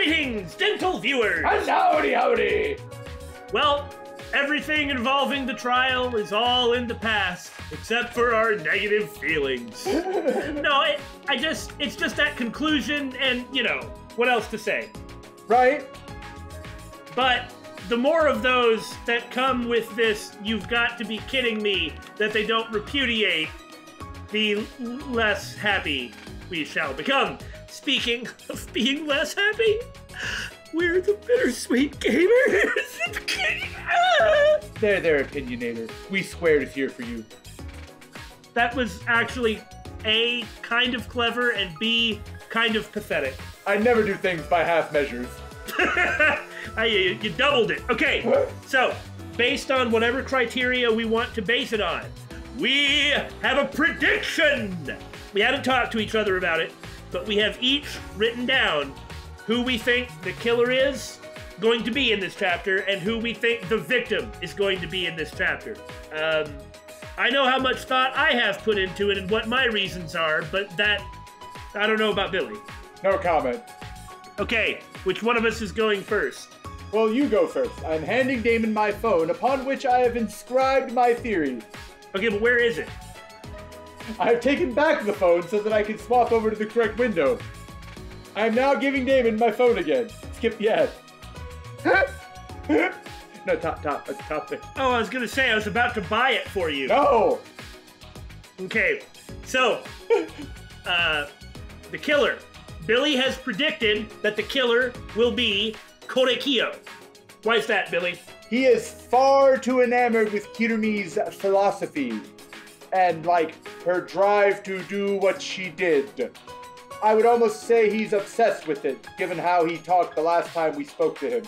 Greetings, gentle viewers! And howdy, howdy! Well, everything involving the trial is all in the past, except for our negative feelings. No, it's just that conclusion and, you know, what else to say? Right? But the more of those that come with this, you've got to be kidding me, that they don't repudiate, the less happy we shall become. Speaking of being less happy, we're the Bittersweet Gamers. There, opinionator. We squared is here for you. That was actually A, kind of clever, and B, kind of pathetic. I never do things by half measures. You doubled it. Okay, so based on whatever criteria we want to base it on, we have a prediction. We haven't talked to each other about it, but we have each written down who we think the killer is going to be in this chapter and who we think the victim is going to be in this chapter. I know how much thought I have put into it and what my reasons are, but that, I don't know about Billy. No comment. Okay, which one of us is going first? Well, you go first. I'm handing Damon my phone, upon which I have inscribed my theory. Okay, but where is it? I have taken back the phone so that I can swap over to the correct window. I am now giving Damon my phone again. Skip the ad. No, top there. Oh, I was gonna say, I was about to buy it for you. No! Okay, so, the killer. Billy has predicted that the killer will be Korekiyo. Why is that, Billy? He is far too enamored with Kirumi's philosophy and, like, her drive to do what she did. I would almost say he's obsessed with it, given how he talked the last time we spoke to him.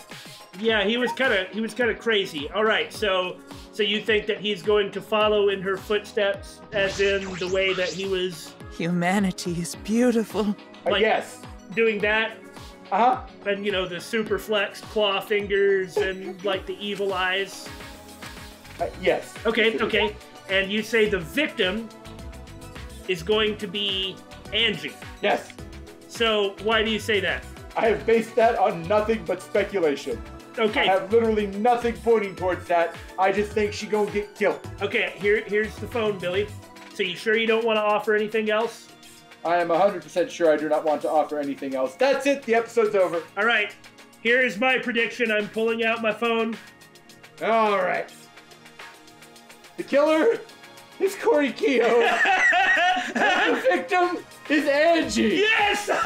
Yeah, he was kind of crazy. All right, so you think that he's going to follow in her footsteps, as in the way that he was... Humanity is beautiful. Like, yes. Doing that? Uh-huh. And, you know, the super flexed claw fingers and, like, the evil eyes? Yes. Okay. And you say the victim is going to be Angie. Yes. So, why do you say that? I have based that on nothing but speculation. Okay. I have literally nothing pointing towards that. I just think she gonna get killed. Okay, here's the phone, Billy. So you sure you don't want to offer anything else? I am 100% sure I do not want to offer anything else. That's it. The episode's over. All right. Here's my prediction. I'm pulling out my phone. All right. The killer is Korekiyo. And the victim is Angie. Yes! When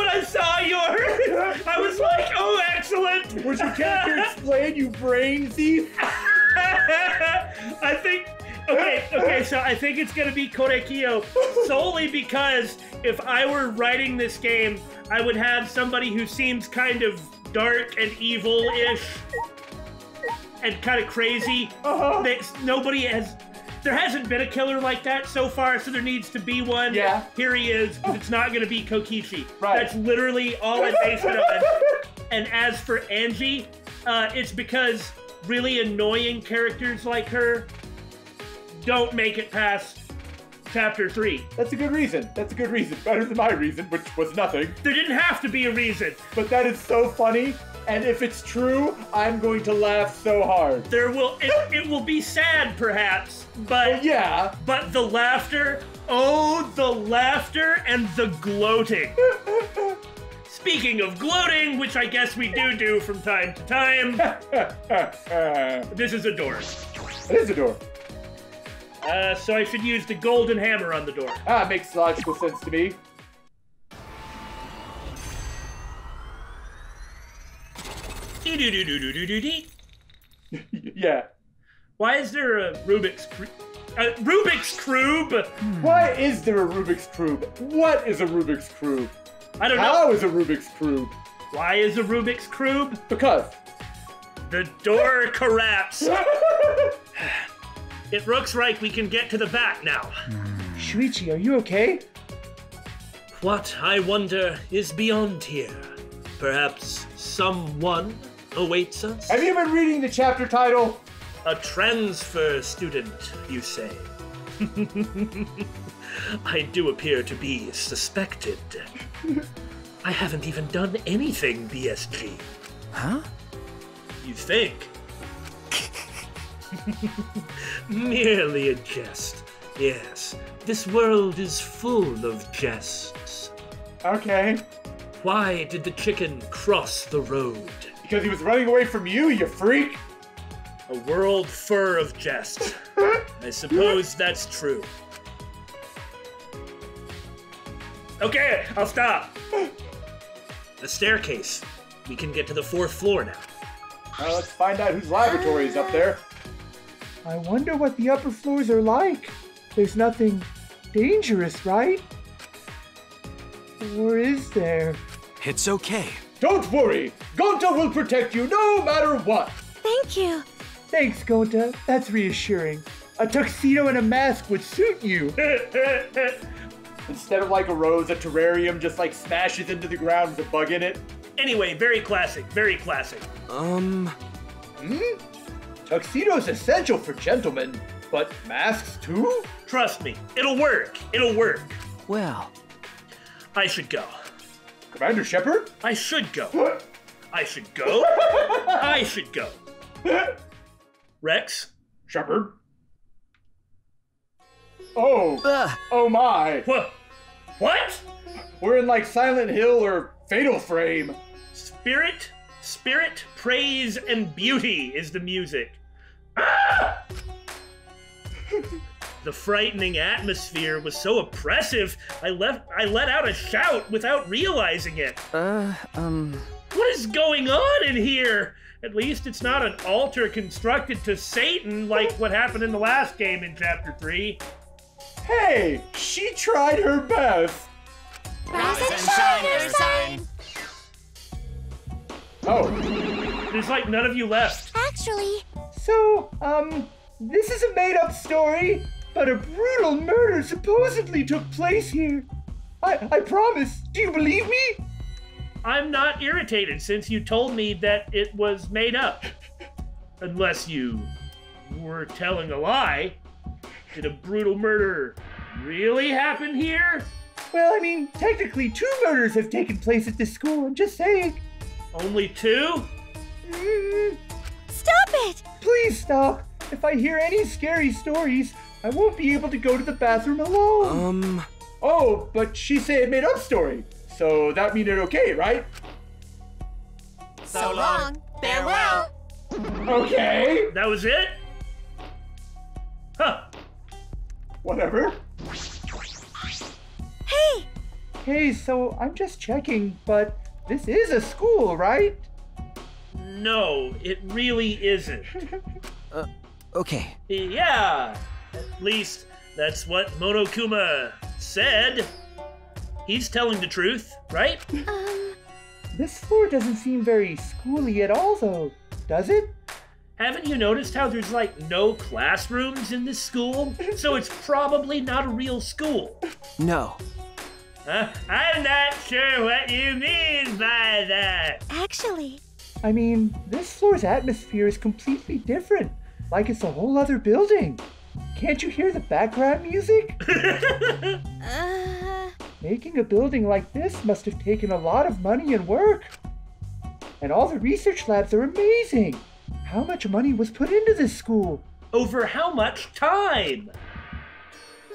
I saw yours, I was like, oh, excellent. Would you care to explain, you brain thief? I think... Okay, so I think it's gonna be Korekiyo solely because if I were writing this game, I would have somebody who seems kind of dark and evil-ish and kind of crazy. There hasn't been a killer like that so far, so there needs to be one. Yeah. Here he is, because it's not gonna be Kokichi. Right. That's literally all I based it on. And as for Angie, it's because really annoying characters like her don't make it past chapter 3. That's a good reason. Better than my reason, which was nothing. There didn't have to be a reason. But that is so funny, and if it's true, I'm going to laugh so hard. It will be sad, perhaps, but... Well, yeah. But the laughter, oh, the laughter and the gloating. Speaking of gloating, which I guess we do from time to time, this is a door. It is a door. So I should use the golden hammer on the door. Makes logical sense to me. Yeah. Why is there a Rubik's Cube? Why is there a Rubik's Cube? What is a Rubik's Cube? I don't know. How is a Rubik's Cube? Why is a Rubik's Cube? Because. The door collapsed. It looks like we can get to the back now. Shuichi, are you okay? What, I wonder, is beyond here? Perhaps someone awaits us? Have you been reading the chapter title? A transfer student, you say? I do appear to be suspected. I haven't even done anything, BSG. Huh? You think? Merely a jest. Yes, this world is full of jests. Okay. Why did the chicken cross the road? Because he was running away from you, you freak! A world full of jests. I suppose that's true. Okay, I'll stop. The staircase. We can get to the 4th floor now. Now let's find out whose laboratory is up there. I wonder what the upper floors are like. There's nothing dangerous, right? Or is there? It's okay. Don't worry! Gonta will protect you no matter what! Thank you. Thanks, Gonta. That's reassuring. A tuxedo and a mask would suit you. Instead of like a rose, a terrarium just like smashes into the ground with a bug in it. Anyway, very classic, very classic. Tuxedo's essential for gentlemen, but masks too? Trust me, it'll work. It'll work. Well, I should go. Commander Shepard? I should go. I should go. I should go. Rex? Shepard? Oh. Oh my. What? We're in like Silent Hill or Fatal Frame. Spirit, praise, and beauty is the music. Ah! The frightening atmosphere was so oppressive, I let out a shout without realizing it. What is going on in here? At least it's not an altar constructed to Satan like what happened in the last game in Chapter 3. Hey, she tried her best. Rise and shine, Ursine. Oh. There's like none of you left. Actually, So, this is a made-up story, but a brutal murder supposedly took place here. I promise. Do you believe me? I'm not irritated since you told me that it was made up. Unless you were telling a lie. Did a brutal murder really happen here? Well, I mean, technically 2 murders have taken place at this school. I'm just saying. Only 2? stop it! Please stop. If I hear any scary stories, I won't be able to go to the bathroom alone. Oh, but she said it made up story. So that mean it okay, right? So long. Farewell. Okay. That was it? Huh. Whatever. Hey, Hey, so I'm just checking, but this is a school, right? No, it really isn't. okay. Yeah, at least that's what Monokuma said. He's telling the truth, right? This floor doesn't seem very schooly at all, though, does it? Haven't you noticed how there's like no classrooms in this school? So it's probably not a real school. No. I'm not sure what you mean by that. actually, I mean, this floor's atmosphere is completely different, like it's a whole other building. Can't you hear the background music? Making a building like this must have taken a lot of money and work. And all the research labs are amazing. How much money was put into this school? Over how much time?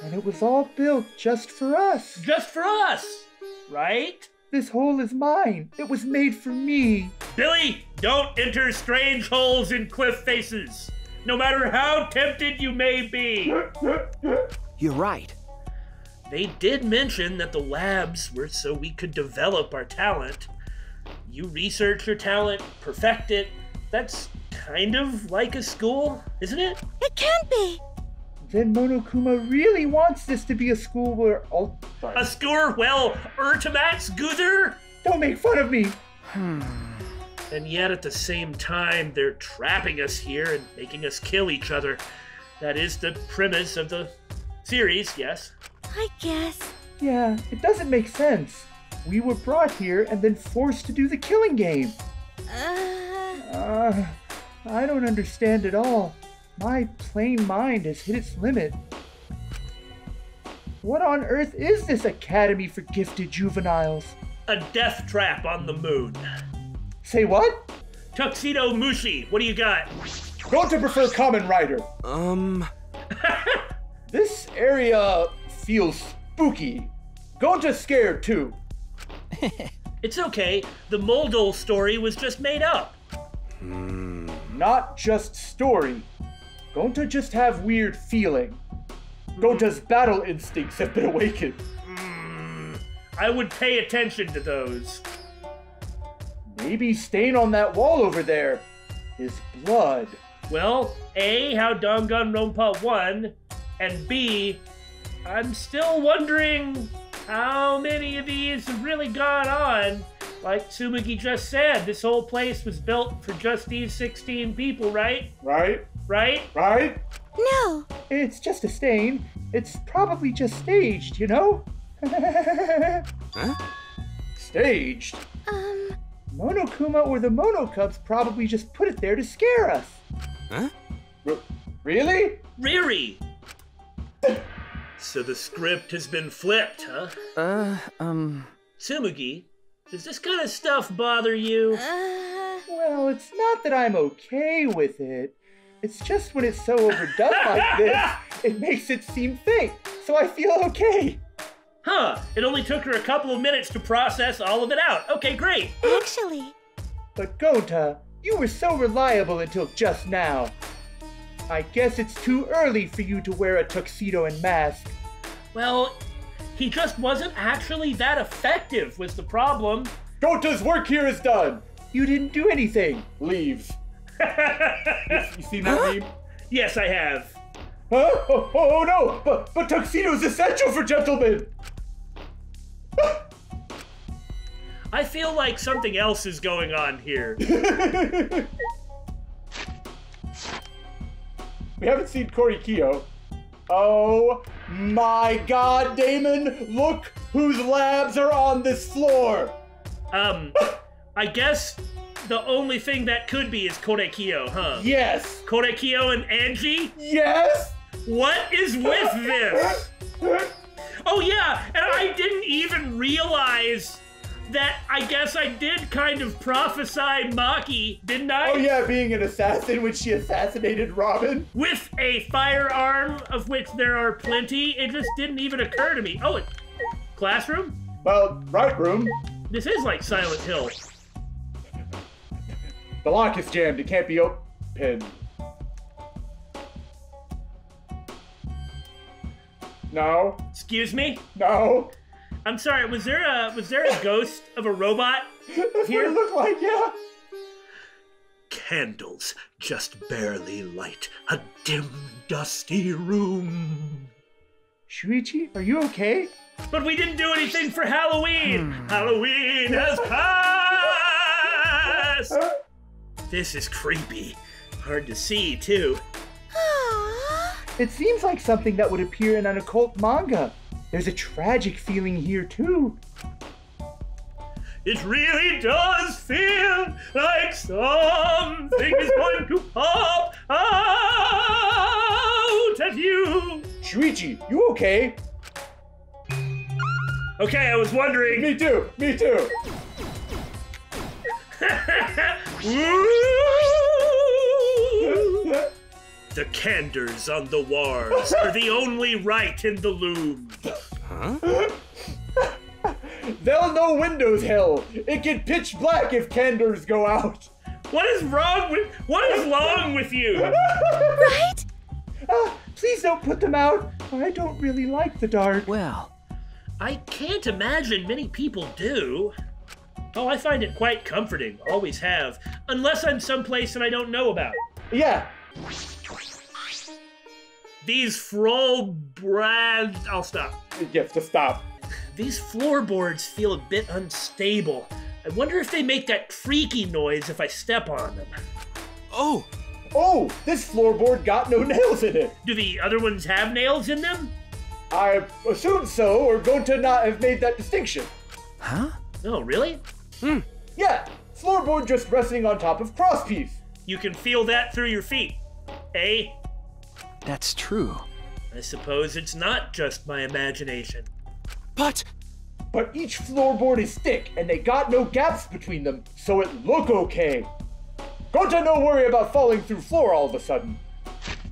And it was all built just for us. Just for us, right? This hole is mine. It was made for me. Billy, don't enter strange holes in cliff faces, no matter how tempted you may be. You're right. They did mention that the labs were so we could develop our talent. You research your talent, perfect it. That's kind of like a school, isn't it? it can't be. Then Monokuma really wants this to be a school where... Oh, sorry. A score, well, Urtamats Guther? Don't make fun of me. And yet at the same time, they're trapping us here and making us kill each other. That is the premise of the series, yes. I guess. Yeah, it doesn't make sense. We were brought here and then forced to do the killing game. I don't understand at all. My plain mind has hit its limit. What on earth is this academy for gifted juveniles? a death trap on the moon. Say what? Tuxedo Mushi, what do you got? Going to prefer Common Rider. This area feels spooky. Going to scared too. It's okay, the Moldol story was just made up. Not just story. Going to just have weird feeling. Gonta's battle instincts have been awakened. I would pay attention to those. Maybe stain on that wall over there is blood. Well, A, how Danganronpa won, and B, I'm still wondering how many of these have really gone on. Like Tsumugi just said, this whole place was built for just these 16 people, right? Right? Right? Right? No. It's just a stain. It's probably just staged, you know? Staged? Monokuma or the Mono Cubs probably just put it there to scare us. Really? Riri! So the script has been flipped, huh? Tsumugi, does this kind of stuff bother you? Well, it's not that I'm okay with it. It's just when it's so overdone like this, it makes it seem fake. So I feel okay. Huh, it only took her a couple of minutes to process all of it out. Okay, great. Actually. But Gonta, you were so reliable until just now. I guess it's too early for you to wear a tuxedo and mask. Well, he just wasn't actually that effective was the problem. Gonta's work here is done. You didn't do anything. Leaves. You seen that meme? Yes, I have. Huh? Oh no! But tuxedo's essential for gentlemen! I feel like something else is going on here. We haven't seen Korikyo. Oh my god, Damon! Look whose labs are on this floor! I guess the only thing that could be is Korekyo, huh? Yes! Korekyo and Angie? Yes! What is with this? Oh yeah, and I didn't even realize that I guess I did kind of prophesy Maki, didn't I? Oh yeah, being an assassin when she assassinated Robin. With a firearm, of which there are plenty, it just didn't even occur to me. Oh, classroom? Well, right room. This is like Silent Hill. The lock is jammed, it can't be opened. No. Excuse me? No. I'm sorry, was there a ghost of a robot That's here? what it looked like, yeah. Candles just barely light a dim, dusty room. Shuichi, are you okay? But we didn't do anything for Halloween! Halloween has passed! This is creepy. Hard to see, too. It seems like something that would appear in an occult manga. There's a tragic feeling here, too. It really does feel like something is going to pop out at you. Shuichi, you okay? Okay, I was wondering. Me too, me too. The candors on the wars are the only right in the loom. They'll know Windows hell. It get pitch black if candors go out. What is wrong with you? Right? Please don't put them out. I don't really like the dark. Well, I can't imagine many people do. Oh, I find it quite comforting. Always have. Unless I'm someplace that I don't know about. Yeah. These I'll stop. You have to stop. These floorboards feel a bit unstable. I wonder if they make that creaky noise if I step on them. oh, Oh, this floorboard got no nails in it. Do the other ones have nails in them? I assume so, or going to not have made that distinction. huh? Oh, really? Yeah, floorboard just resting on top of crosspiece. You can feel that through your feet, eh? That's true. I suppose it's not just my imagination. But But each floorboard is thick, and they got no gaps between them, so it look okay. Gota no worry about falling through floor all of a sudden.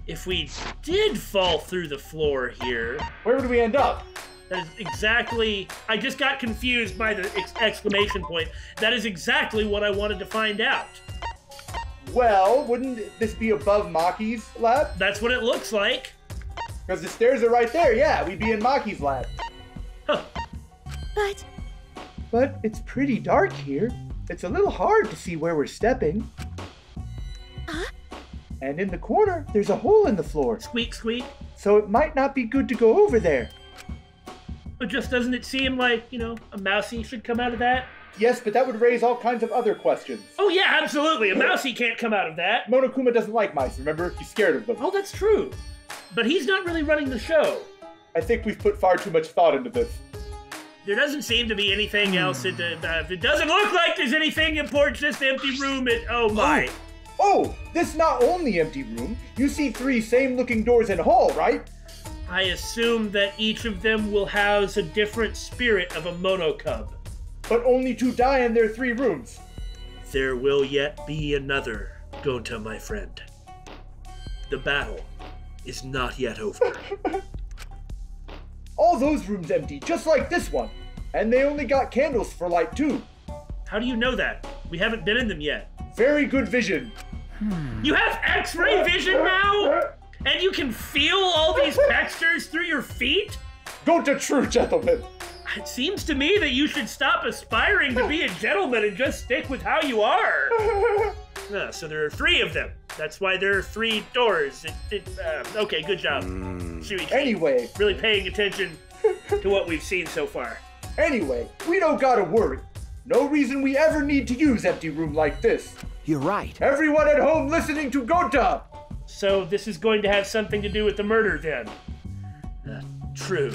If we did fall through the floor here, Where would we end up? that is exactly... I just got confused by the exclamation point. That is exactly what I wanted to find out. Well, wouldn't this be above Maki's lab? That's what it looks like. Because the stairs are right there, yeah, we'd be in Maki's lab. Huh. But it's pretty dark here. It's a little hard to see where we're stepping. And in the corner, there's a hole in the floor. Squeak, squeak. So it might not be good to go over there. But just doesn't it seem like, you know, a mousey should come out of that? Yes, but that would raise all kinds of other questions. Oh yeah, absolutely. A mousey can't come out of that. Monokuma doesn't like mice, remember? He's scared of them. Oh, that's true. But he's not really running the show. I think we've put far too much thought into this. There doesn't seem to be anything else. It doesn't look like there's anything important. Just empty room. Oh my. Oh, this not only empty room. You see 3 same-looking doors in hall, right? I assume that each of them will house a different spirit of a monocub. But only to die in their 3 rooms. There will yet be another, Gota, my friend. The battle is not yet over. All those rooms empty, just like this one. And they only got candles for light too. How do you know that? We haven't been in them yet. Very good vision. You have X-ray vision now? And you can feel all these textures through your feet? Go to true, gentlemen. It seems to me that you should stop aspiring to be a gentleman and just stick with how you are. So there are 3 of them. That's why there are 3 doors. Okay, good job. Shuichi. Anyway, Really paying attention to what we've seen so far. we don't gotta worry. No reason we ever need to use empty room like this. You're right. Everyone at home listening to Gota! So this is going to have something to do with the murder then? True.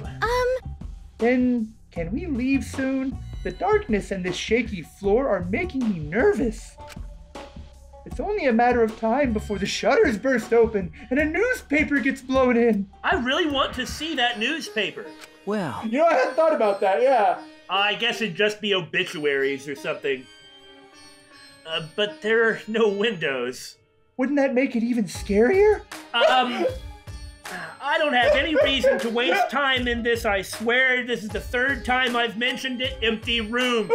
Then, can we leave soon? The darkness and this shaky floor are making me nervous. It's only a matter of time before the shutters burst open and a newspaper gets blown in. I really want to see that newspaper. Well, You know, I hadn't thought about that, yeah. I guess it'd just be obituaries or something. But there are no windows. Wouldn't that make it even scarier? I don't have any reason to waste time in this, I swear. This is the 3rd time I've mentioned it. Empty room.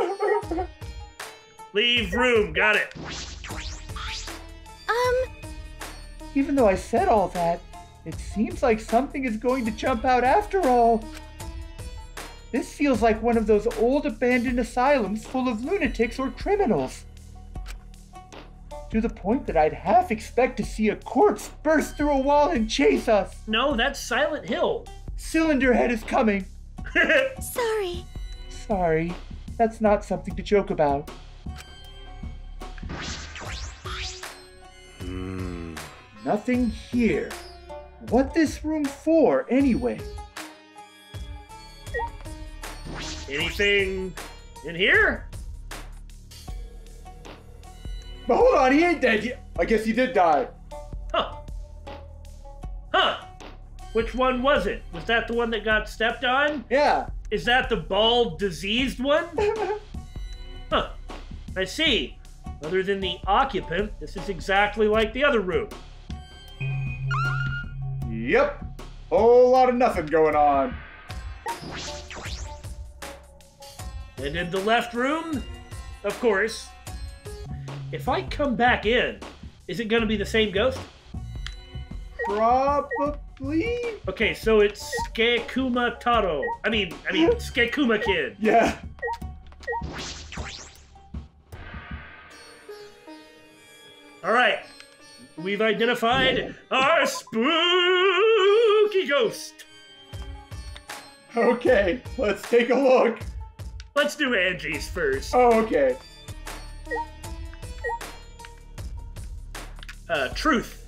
Leave room, got it. Even though I said all that, it seems like something is going to jump out after all. This feels like one of those old abandoned asylums full of lunatics or criminals. To the point that I'd half expect to see a corpse burst through a wall and chase us. No, that's Silent Hill. Cylinder Head is coming. Sorry. Sorry, that's not something to joke about. Nothing here. What this room for, anyway? Anything in here? But hold on, he ain't dead yet. I guess he did die. Huh. Which one was it? Was that the one that got stepped on? Yeah. Is that the bald, diseased one? Huh. I see. Other than the occupant, this is exactly like the other room. Yep. Whole lot of nothing going on. And in the left room, of course. If I come back in, is it gonna be the same ghost? Probably. Okay, so it's Skekuma Taro. I mean Skekuma Kid. Yeah. All right, we've identified our spooky ghost. Okay, let's take a look. Let's do Angie's first. Oh, okay. Truth.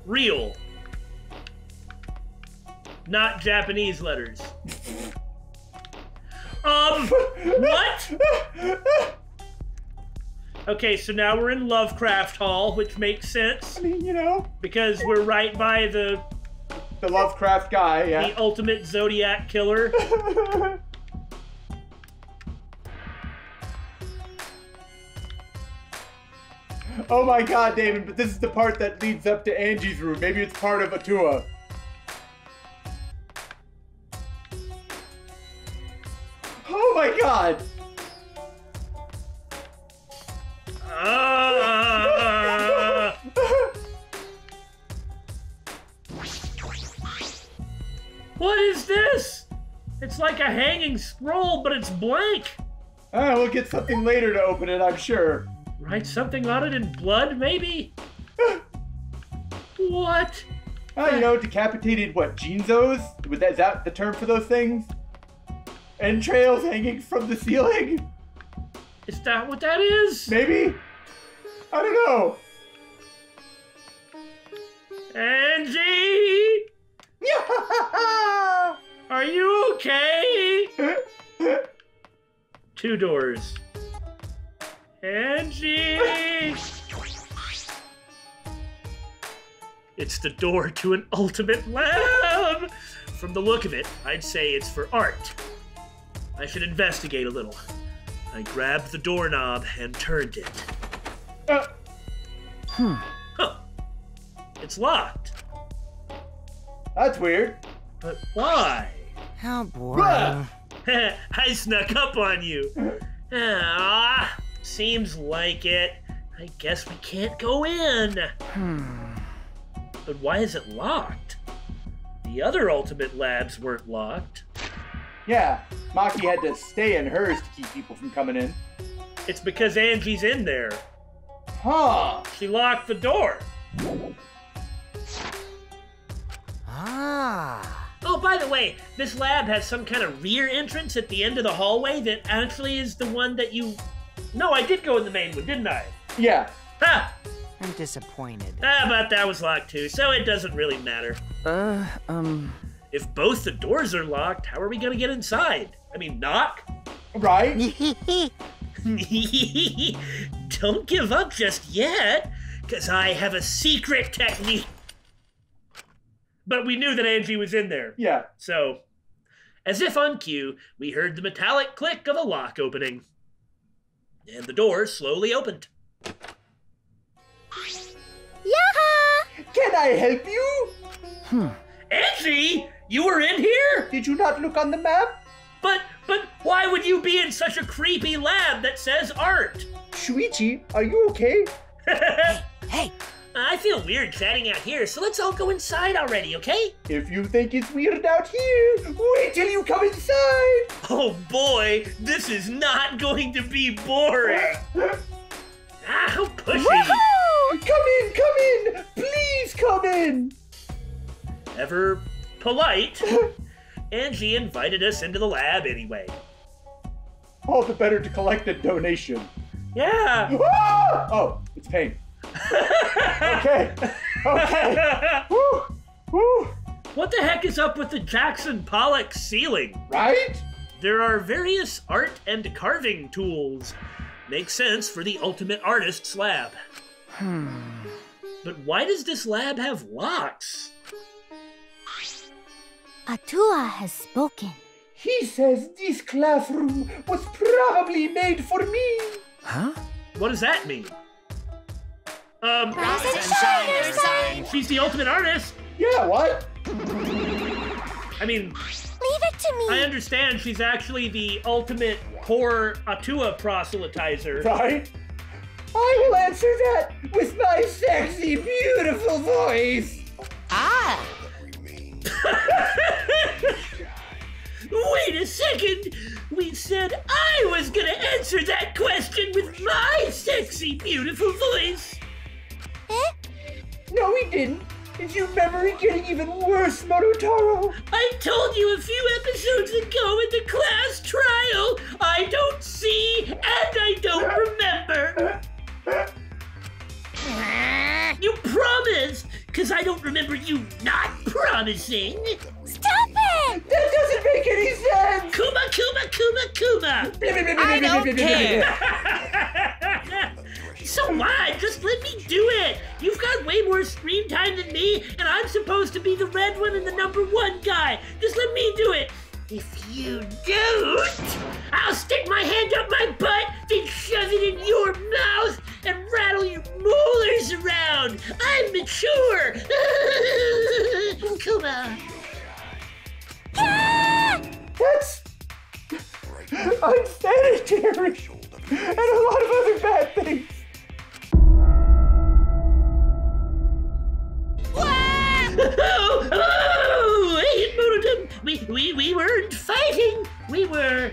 Real. Not Japanese letters. What? Okay, so now we're in Lovecraft Hall, which makes sense. I mean, you know. Because we're right by the Lovecraft guy, yeah. ultimate Zodiac killer. Oh my god, Damon, but this is the part that leads up to Angie's room. Maybe it's part of Atua. Oh my god! What is this? It's like a hanging scroll, but it's blank. We'll get something later to open it, I'm sure. Write something on it in blood, maybe? What? You know, decapitated, what, Jinzos? Is that the term for those things? Entrails hanging from the ceiling? Is that what that is? Maybe? I don't know. Angie! Are you okay? 2 doors. Angie! It's the door to an ultimate lab! From the look of it, I'd say it's for art. I should investigate a little. I grabbed the doorknob and turned it. Huh. It's locked. That's weird. But why? How boring. I snuck up on you. Seems like it. I guess we can't go in. But why is it locked? The other ultimate labs weren't locked. Yeah, Maki had to stay in hers to keep people from coming in. It's because Angie's in there. Huh. She locked the door. Oh, by the way, this lab has some kind of rear entrance at the end of the hallway that actually is the one that you... No, I did go in the main one, didn't I? Yeah. Ha! I'm disappointed. But that was locked too, so it doesn't really matter. If both the doors are locked, how are we gonna get inside? I mean, knock? Right? Don't give up just yet, because I have a secret technique. But we knew that Angie was in there. Yeah. So, as if on cue, we heard the metallic click of a lock opening. And the door slowly opened. Yaha! Can I help you? Angie, you were in here? Did you not look on the map? But why would you be in such a creepy lab that says art? Shuichi, are you okay? Hey! I feel weird chatting out here, so let's all go inside already, okay? If you think it's weird out here, wait till you come inside. Oh boy, this is not going to be boring. How pushy. Woohoo! Come in, please come in. Ever polite, Angie invited us into the lab anyway. All the better to collect a donation. Yeah. Ah! Oh, it's pain. Okay. Woo! Woo! What the heck is up with the Jackson Pollock ceiling? Right? There are various art and carving tools. Makes sense for the ultimate artist's lab. But why does this lab have locks? Atua has spoken. He says this classroom was probably made for me. Huh? What does that mean? Rise and shine, your sign. She's the ultimate artist. Yeah, what? I mean, Leave it to I me. understand she's actually the ultimate poor Atua proselytizer. Right? I will answer that with my sexy, beautiful voice. Ah! Wait a second! We said I was gonna answer that question with my sexy, beautiful voice! No, he didn't. Is your memory getting even worse, Marutaro? I told you a few episodes ago in the class trial, I don't see and I don't remember! You promised! Cause I don't remember you not promising! Stop it! That doesn't make any sense! Kuma, Kuma, Kuma, Kuma! I don't care! So what? Just let me do it! You've got way more screen time than me, and I'm supposed to be the red one and the #1 guy! Just let me do it! If you don't, I'll stick my hand up my butt, then shove it in your mouth, and rattle your and a lot of other bad things. Oh, hey, Monodum, we weren't fighting. We were,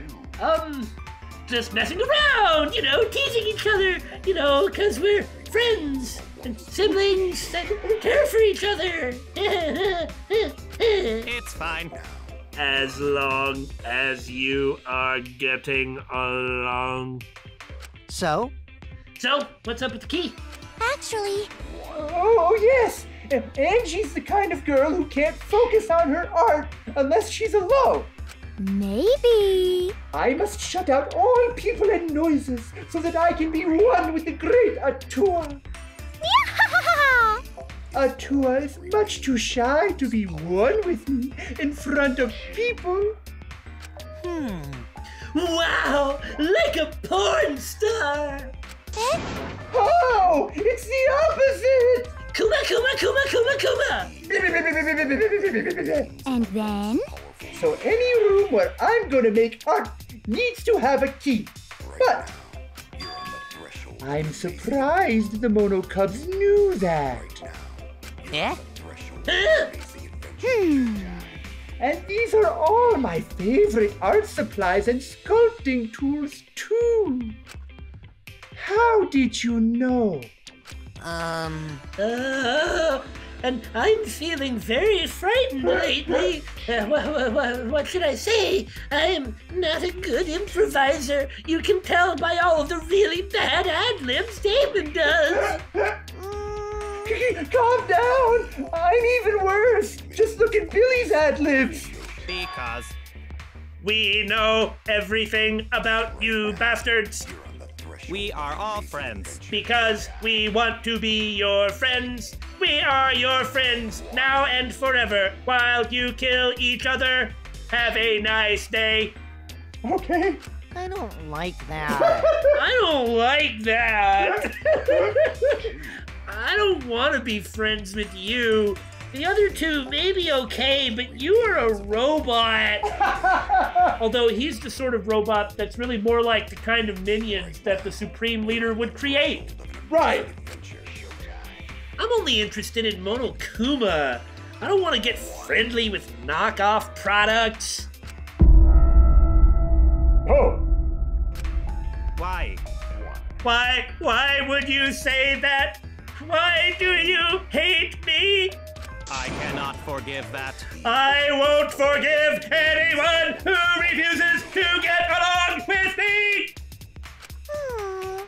just messing around, teasing each other, because we're friends and siblings that care for each other. It's fine. As long as you are getting along. So? So, what's up with the key? Actually, Oh, yes! Angie's the kind of girl who can't focus on her art unless she's alone. maybe. I must shut out all people and noises so that I can be one with the great Atua. Atua is much too shy to be one with me in front of people. Wow, like a porn star. Oh, it's the opposite! Kuma, kuma, kuma, kuma, kuma. And then? So any room where I'm gonna make art needs to have a key. But I'm surprised the Mono Cubs knew that. Eh? And these are all my favorite art supplies and sculpting tools too. How did you know? And I'm feeling very frightened lately. What should I say? I'm not a good improviser. You can tell by all of the really bad ad-libs Damon does. Calm down! I'm even worse! Just look at Billy's ad-libs! Because We know everything about you bastards. we are all friends. Because we want to be your friends. We are your friends now and forever while you kill each other. Have a nice day. Okay. I don't like that. I don't like that. I don't want to be friends with you. The other two may be okay, but you are a robot. Although he's the sort of robot that's really more like the kind of minions that the Supreme Leader would create. Right. I'm only interested in Monokuma. I don't want to get friendly with knockoff products. Oh. Why? Why would you say that? Why do you hate me? I cannot forgive that. I won't forgive anyone who refuses to get along with me!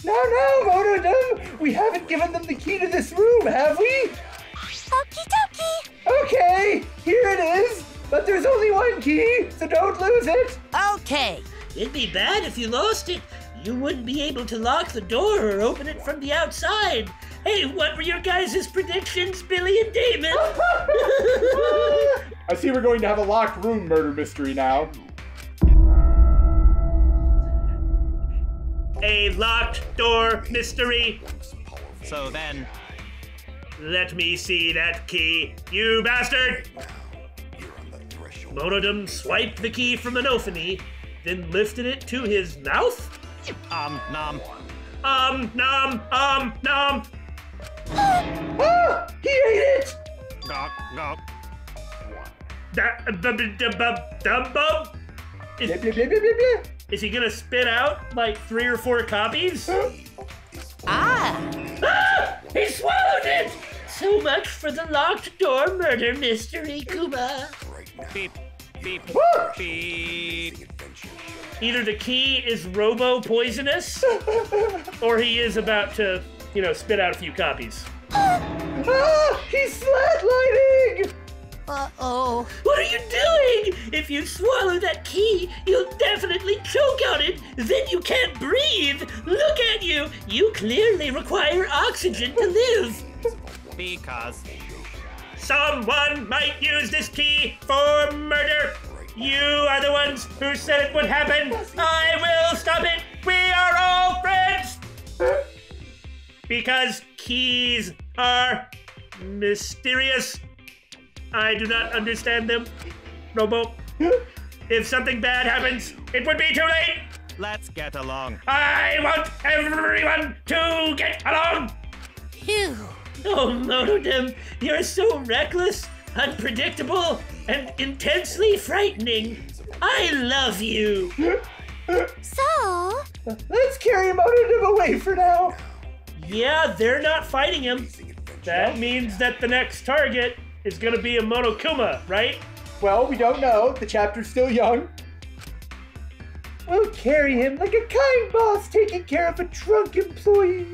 No, Monodum! We haven't given them the key to this room, have we? Okie dokie. Okay, here it is. But there's only one key, so don't lose it. Okay. It'd be bad if you lost it. You wouldn't be able to lock the door or open it from the outside. Hey, what were your guys' predictions, Billy and Damon? I see we're going to have a locked room murder mystery now. A locked door mystery. So then, Let me see that key, you bastard! Monodum swiped the key from Anophany, then lifted it to his mouth. nom. Nom. Ah! He ate it! Gawk, gawk. Dumbum? Blah, blah, blah, blah, blah, blah. Is he gonna spit out like 3 or 4 copies? Ah! He swallowed it! So much for the locked door murder mystery, Kuma. Beep, beep, beep. Either the key is robo-poisonous, or he is about to, spit out a few copies. Ah! He's flatlining! Uh-oh. What are you doing? If you swallow that key, you'll definitely choke on it. Then you can't breathe. Look at you. You clearly require oxygen to live. Because Someone might use this key for murder. You are the ones who said it would happen. I will stop it. We are all friends. Because keys are mysterious. I do not understand them. Robo, if something bad happens, it would be too late. Let's get along. I want everyone to get along! Phew. Oh, Monodem, you're so reckless, unpredictable, and intensely frightening. I love you. So, Let's carry Monodem away for now. Yeah, they're not fighting him. That means that the next target is gonna be a Monokuma, right? Well, we don't know. The chapter's still young. We'll carry him like a kind boss taking care of a drunk employee.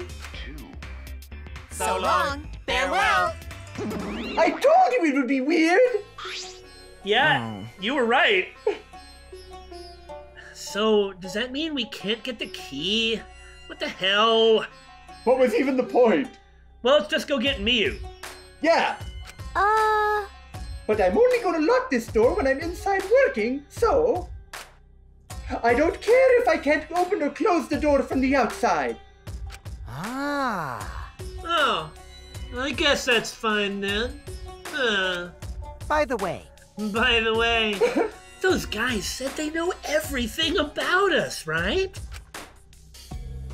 So long. Farewell. I told you it would be weird. Yeah, you were right. So, does that mean we can't get the key? What the hell? What was even the point? Well, let's just go get Miyu. Yeah, But I'm only going to lock this door when I'm inside working, so... I don't care if I can't open or close the door from the outside. Ah. Oh, I guess that's fine then. By the way, By the way, those guys said they know everything about us, right?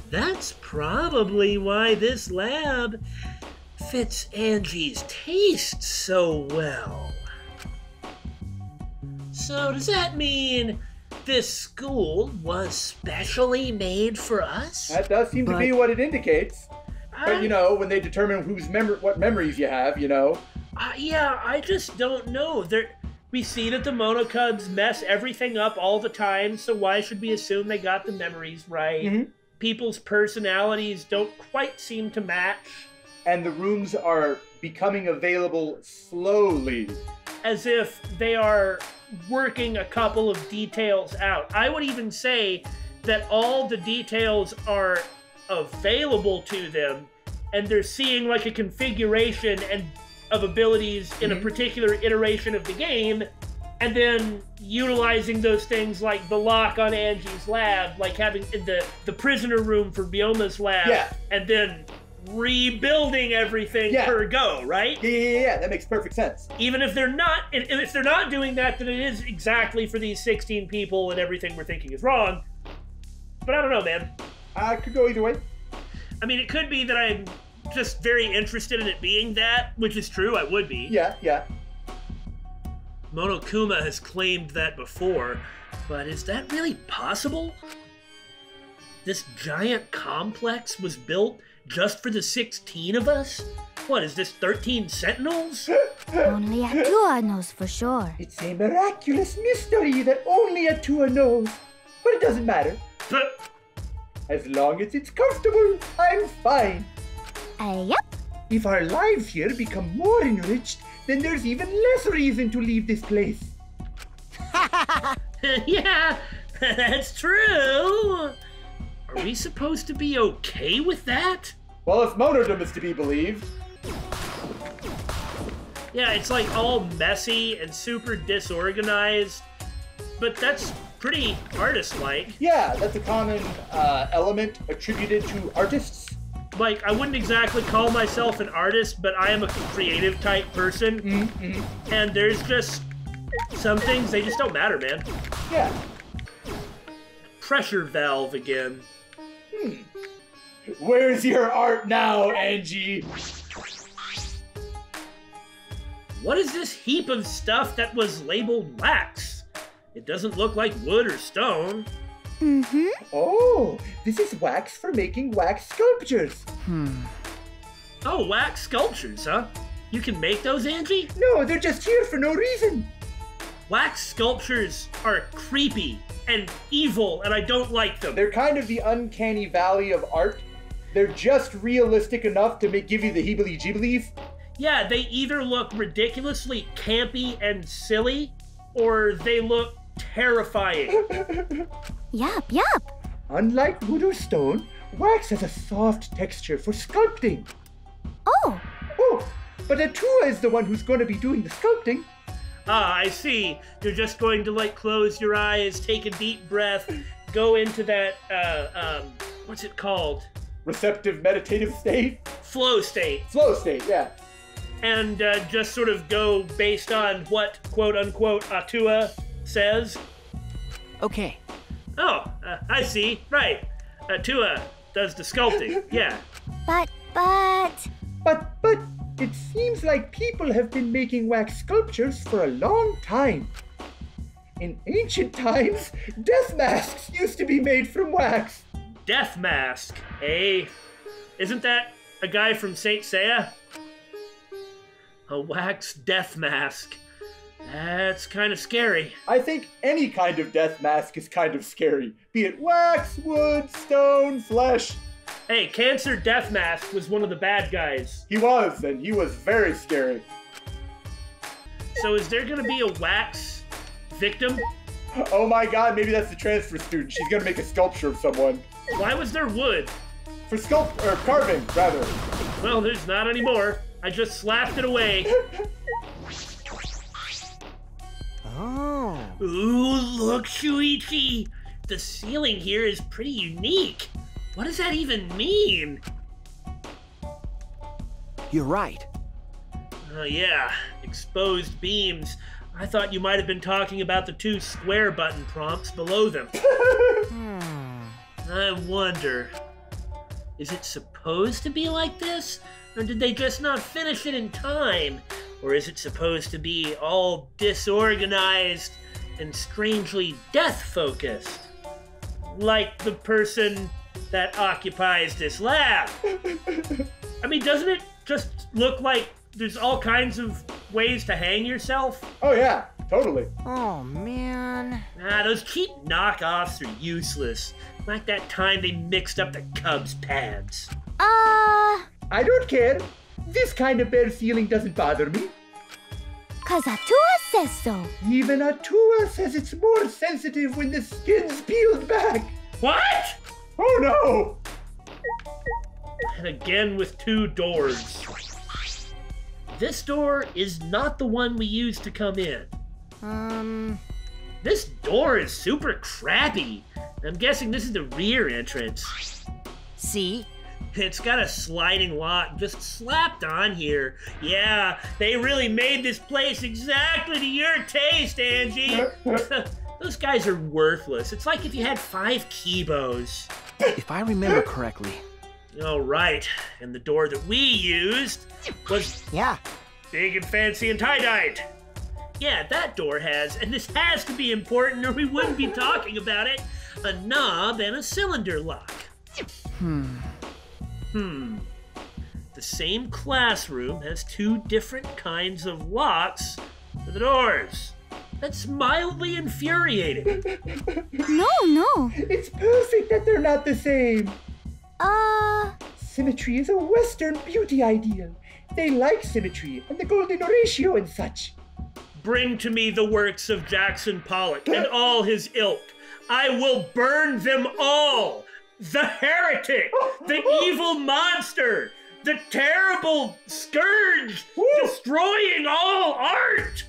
That's probably why this lab fits Angie's taste so well. So does that mean this school was specially made for us? that does seem to be what it indicates. But you know, when they determine what memories you have, you know. Yeah, I just don't know. We see that the Monocubs mess everything up all the time, so why should we assume they got the memories right? Mhm. People's personalities don't quite seem to match, And the rooms are becoming available slowly. as if they are working a couple of details out. I would even say that all the details are available to them, and they're seeing like a configuration and of abilities in a particular iteration of the game, and then utilizing those things like the lock on Angie's lab, like having the prisoner room for Bioma's lab, Yeah. and then rebuilding everything Yeah. per go, right? Yeah, that makes perfect sense. Even if they're not, if they're not doing that, then it is exactly for these 16 people, and everything we're thinking is wrong. But I don't know, man. I could go either way. I mean, it could be that I'm just very interested in it being that, which is true, I would be. Yeah. Monokuma has claimed that before, but is that really possible? This giant complex was built just for the 16 of us? What, is this 13 Sentinels? only Atua knows for sure. It's a miraculous mystery that only Atua knows. But it doesn't matter. But As long as it's comfortable, I'm fine. Yep. If our lives here become more enriched, then there's even less reason to leave this place. yeah, that's true. Are we supposed to be okay with that? Well, if Monodom is to be believed, Yeah, it's like all messy and super disorganized, but that's pretty artist-like. yeah, that's a common element attributed to artists. Like, I wouldn't exactly call myself an artist, but I am a creative type person. And there's just some things, they just don't matter, man. Yeah. Pressure valve again. Where's your art now, Angie? What is this heap of stuff that was labeled wax? It doesn't look like wood or stone. Mm-hmm. Oh, this is wax for making wax sculptures. Oh, wax sculptures, huh? You can make those, Angie? No, they're just here for no reason. Wax sculptures are creepy and evil, and I don't like them. They're kind of the uncanny valley of art. They're just realistic enough to give you the heebly-jeeblies. Yeah, they either look ridiculously campy and silly, or they look terrifying. Yup. Unlike wood or stone, wax has a soft texture for sculpting. Oh, Oh, but Atua is the one who's going to be doing the sculpting. Ah, I see. You're just going to, like, close your eyes, take a deep breath, go into that, what's it called? Receptive meditative state. Flow state. Flow state, yeah. And just sort of go based on what, quote-unquote, Atua says. okay. Oh, I see. Right. Tua does the sculpting. Yeah. But, But, it seems like people have been making wax sculptures for a long time. In ancient times, death masks used to be made from wax. Death mask, eh? Isn't that a guy from Saint Seiya? A wax death mask. That's kind of scary. I think any kind of death mask is kind of scary. Be it wax, wood, stone, flesh. Hey, Cancer Death Mask was one of the bad guys. He was, and he was very scary. So is there gonna be a wax victim? Oh my god, maybe that's the transfer student. She's gonna make a sculpture of someone. Why was there wood? For carving, rather. Well, there's not anymore. I just slapped it away. Oh. Ooh, look, Shuichi! The ceiling here is pretty unique. What does that even mean? You're right. Oh yeah, exposed beams. I thought you might have been talking about the 2 square button prompts below them. I wonder, is it supposed to be like this? Or did they just not finish it in time? Or is it supposed to be all disorganized and strangely death-focused? Like the person that occupies this lab. I mean, doesn't it just look like there's all kinds of ways to hang yourself? Oh yeah, totally. Oh, man. Those cheap knockoffs are useless. Like that time they mixed up the Cubs pads. I don't care. This kind of bare ceiling doesn't bother me. 'cause Atua says so. Even Atua says it's more sensitive when the skin's peeled back. What? Oh no! And again with 2 doors. This door is not the one we used to come in. This door is super crappy. I'm guessing this is the rear entrance. See? It's got a sliding lock just slapped on here. Yeah, they really made this place exactly to your taste, Angie. Those guys are worthless. It's like if you had 5 Kibos. If I remember correctly. Oh, right. And the door that we used was Yeah. big and fancy and tie-dyed. Yeah, that door has, and this has to be important or we wouldn't be talking about it, a knob and a cylinder lock. The same classroom has 2 different kinds of locks for the doors. That's mildly infuriating. No. It's perfect that they're not the same. Uh, Symmetry is a Western beauty ideal. They like symmetry and the golden ratio and such. Bring to me the works of Jackson Pollock and all his ilk. I will burn them all. The heretic, the evil monster, the terrible scourge, destroying all art.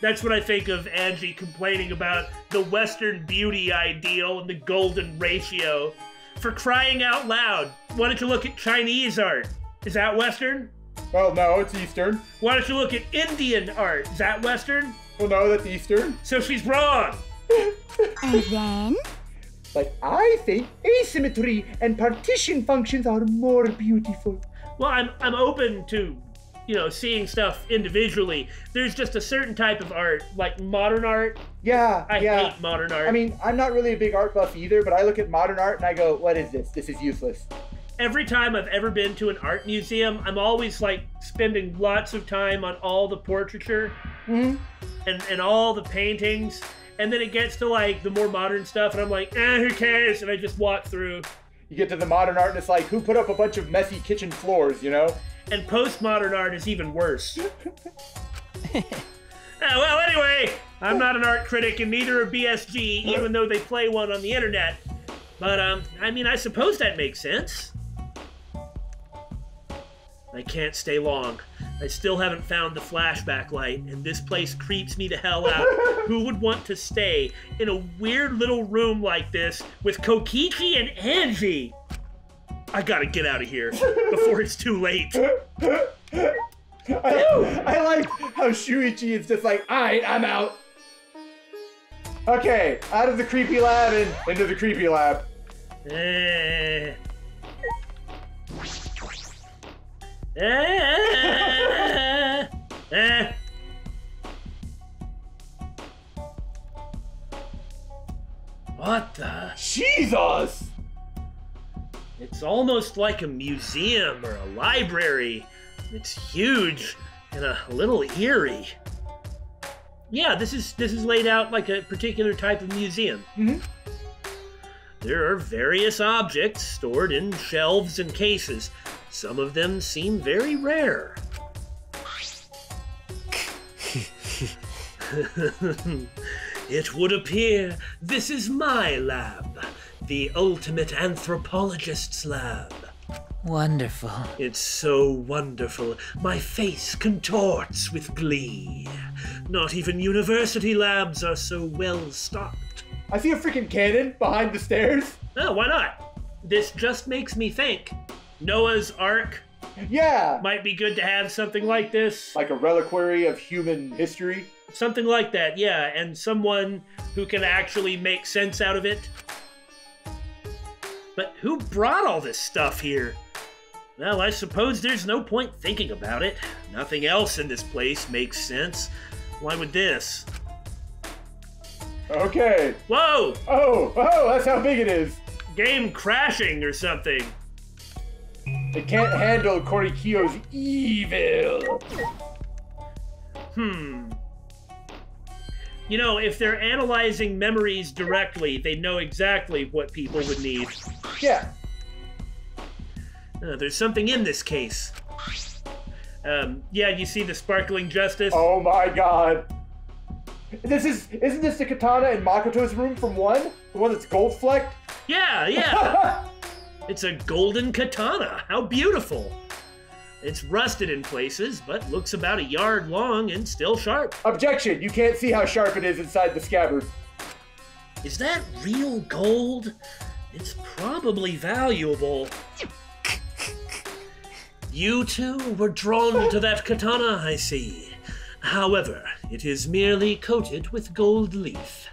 That's what I think of Angie complaining about the Western beauty ideal and the golden ratio. For crying out loud, why don't you look at Chinese art? Is that Western? Well, no, it's Eastern. Why don't you look at Indian art? Is that Western? Well, no, that's Eastern. So she's wrong. and then? But I think asymmetry and partition functions are more beautiful. Well, I'm open to, seeing stuff individually. There's just a certain type of art, like modern art. Yeah, I hate modern art. I mean, I'm not really a big art buff either, but I look at modern art and I go, what is this? This is useless. Every time I've ever been to an art museum, I'm always spending lots of time on all the portraiture and all the paintings. And then it gets to the more modern stuff and I'm like, who cares? And I just walk through. You get to the modern art and it's like, who put up a bunch of messy kitchen floors, And postmodern art is even worse. Well, anyway, I'm not an art critic and neither are BSG, even though they play one on the internet. But, I suppose that makes sense. I can't stay long. I still haven't found the flashback light, and this place creeps me the hell out. Who would want to stay in a weird little room like this with Kokichi and Angie? I gotta get out of here before it's too late. I like how Shuichi is just like, alright, I'm out. Okay, out of the creepy lab and into the creepy lab. What the? Jesus! It's almost like a museum or a library. It's huge and a little eerie. Yeah, this is laid out like a particular type of museum. Mm-hmm. There are various objects stored in shelves and cases. Some of them seem very rare. It would appear this is my lab, the ultimate anthropologist's lab. Wonderful. It's so wonderful, my face contorts with glee. Not even university labs are so well stocked. I see a freaking cannon behind the stairs. Oh, why not? This just makes me think. Noah's Ark Yeah! might be good to have something like this. Like a reliquary of human history. Something like that, yeah, and someone who can actually make sense out of it. But who brought all this stuff here? Well, I suppose there's no point thinking about it. Nothing else in this place makes sense. Why would this? Okay. Whoa! Oh, that's how big it is. Game crashing or something. It can't handle Korikyo's evil. You know, if they're analyzing memories directly, they know exactly what people would need. Yeah. There's something in this case. Yeah, you see the sparkling justice? Oh my god. Isn't this the katana in Makoto's room from 1? The one that's gold flecked? Yeah. It's a golden katana. How beautiful. It's rusted in places, but looks about a yard long and still sharp. Objection! You can't see how sharp it is inside the scabbard. Is that real gold? It's probably valuable. You two were drawn to that katana, I see. However, it is merely coated with gold leaf.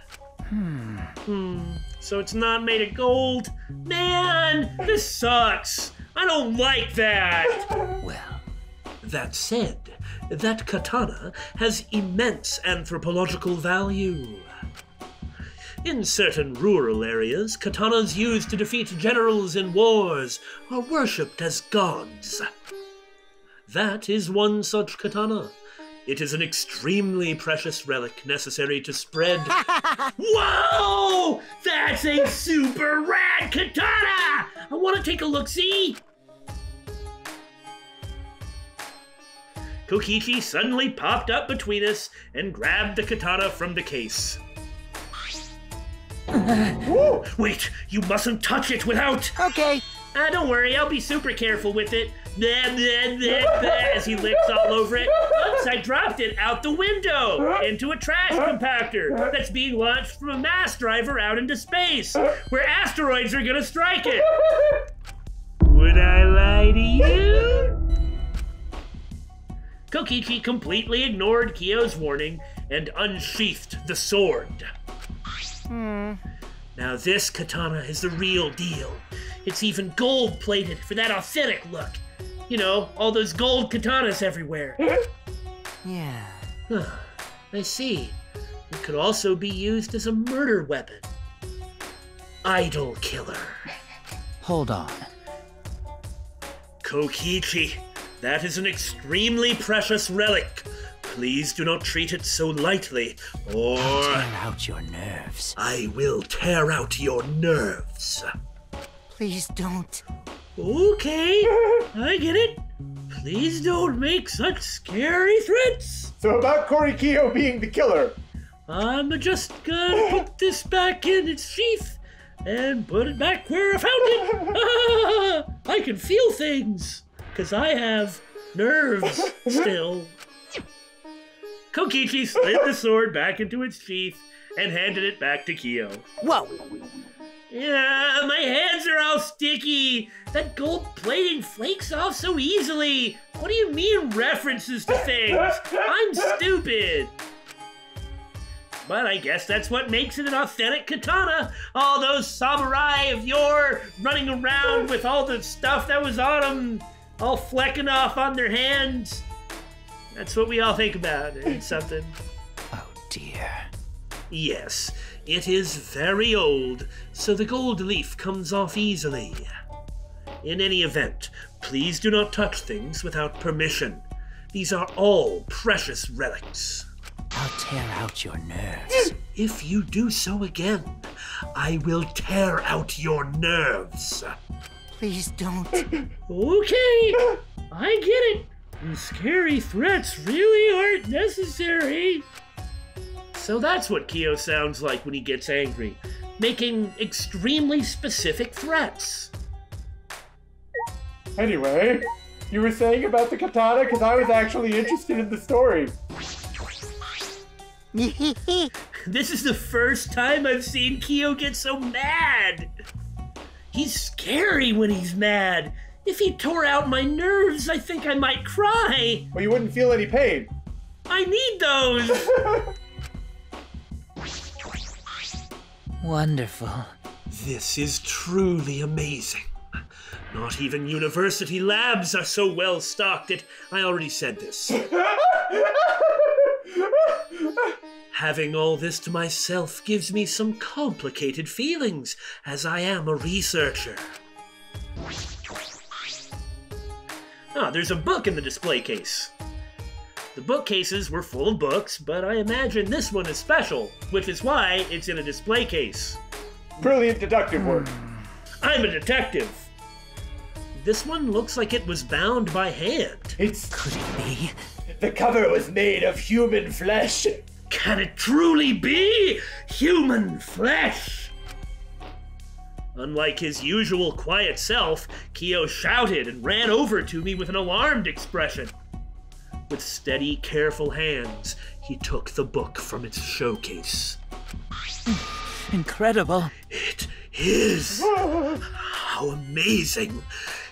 So it's not made of gold? Man, this sucks. I don't like that. Well, That said, that katana has immense anthropological value. In certain rural areas, katanas used to defeat generals in wars are worshipped as gods. That is one such katana. It is an extremely precious relic necessary to spread. Whoa! That's a super rad katana! I want to take a look-see. Kokichi suddenly popped up between us and grabbed the katana from the case. Wait, you mustn't touch it without... okay. Don't worry, I'll be super careful with it. Blah, blah, blah, blah, as he licks all over it. Once I dropped it out the window into a trash compactor that's being launched from a mass driver out into space, where asteroids are gonna strike it. Would I lie to you? Kokichi completely ignored Kyo's warning and unsheathed the sword. Now this katana is the real deal. It's even gold-plated for that authentic look. You know, all those gold katanas everywhere. Yeah. I see. It could also be used as a murder weapon. Idol killer. Hold on. Kokichi, that is an extremely precious relic. Please do not treat it so lightly, or Tear out your nerves. I will tear out your nerves. Please don't. Okay, I get it. Please don't make such scary threats. So about Korikyo being the killer. I'm just gonna put this back in its sheath and put it back where I found it. I can feel things, because I have nerves still. Kokichi slid the sword back into its sheath and handed it back to Kyo. Whoa! Yeah, my hands are all sticky. That gold plating flakes off so easily. What do you mean references to things? I'm stupid. But I guess that's what makes it an authentic katana. All those samurai of yore running around with all the stuff that was on them, all flecking off on their hands. That's what we all think about. It's something. Oh dear. Yes, it is very old, so the gold leaf comes off easily. In any event, please do not touch things without permission. These are all precious relics. I'll tear out your nerves. If you do so again, I will tear out your nerves. Please don't. Okay, I get it. Scary threats really aren't necessary. So that's what Kyo sounds like when he gets angry, making extremely specific threats. Anyway, you were saying about the katana because I was actually interested in the story. This is the first time I've seen Kyo get so mad. He's scary when he's mad. If he tore out my nerves, I think I might cry. Well, you wouldn't feel any pain. I need those. Wonderful. This is truly amazing. Not even university labs are so well stocked. I already said this. Having all this to myself gives me some complicated feelings, as I am a researcher. Ah, there's a book in the display case. The bookcases were full of books, but I imagine this one is special, which is why it's in a display case. Brilliant deductive work. I'm a detective. This one looks like it was bound by hand. Could it be? The cover was made of human flesh. Can it truly be human flesh? Unlike his usual quiet self, Kyo shouted and ran over to me with an alarmed expression. With steady, careful hands, he took the book from its showcase. Incredible. It is! How amazing!